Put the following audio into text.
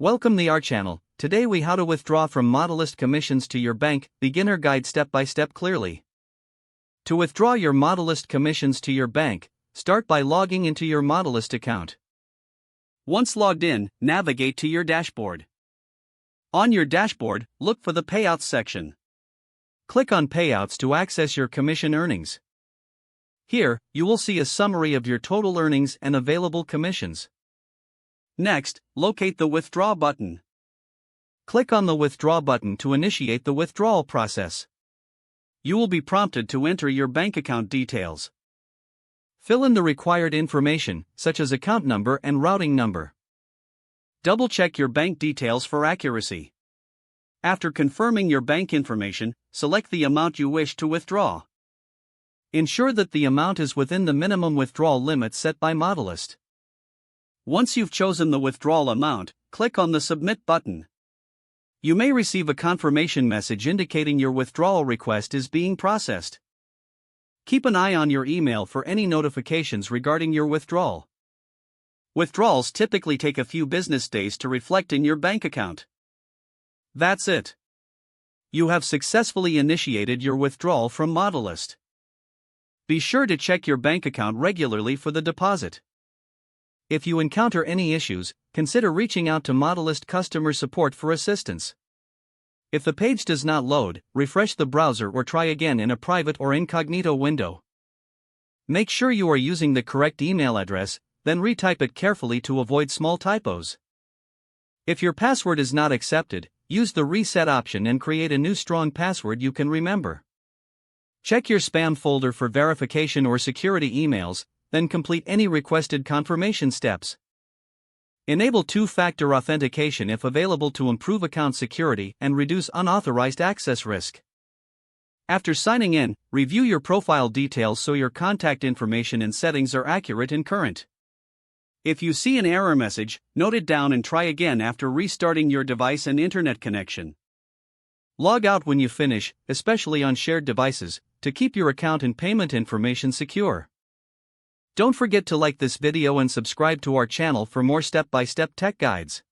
Welcome to our channel. Today we how to withdraw from Modalyst commissions to your bank, beginner guide step by step clearly. To withdraw your Modalyst commissions to your bank, start by logging into your Modalyst account. Once logged in, navigate to your dashboard. On your dashboard, look for the Payouts section. Click on Payouts to access your commission earnings. Here, you will see a summary of your total earnings and available commissions. Next, locate the Withdraw button. Click on the Withdraw button to initiate the withdrawal process. You will be prompted to enter your bank account details. Fill in the required information, such as account number and routing number. Double-check your bank details for accuracy. After confirming your bank information, select the amount you wish to withdraw. Ensure that the amount is within the minimum withdrawal limit set by Modalyst. Once you've chosen the withdrawal amount, click on the Submit button. You may receive a confirmation message indicating your withdrawal request is being processed. Keep an eye on your email for any notifications regarding your withdrawal. Withdrawals typically take a few business days to reflect in your bank account. That's it. You have successfully initiated your withdrawal from Modalyst. Be sure to check your bank account regularly for the deposit. If you encounter any issues, consider reaching out to Modalyst customer support for assistance. If the page does not load, refresh the browser or try again in a private or incognito window. Make sure you are using the correct email address, then retype it carefully to avoid small typos. If your password is not accepted, use the reset option and create a new strong password you can remember. Check your spam folder for verification or security emails, then complete any requested confirmation steps. Enable two-factor authentication if available to improve account security and reduce unauthorized access risk. After signing in, review your profile details so your contact information and settings are accurate and current. If you see an error message, note it down and try again after restarting your device and internet connection. Log out when you finish, especially on shared devices, to keep your account and payment information secure. Don't forget to like this video and subscribe to our channel for more step-by-step tech guides.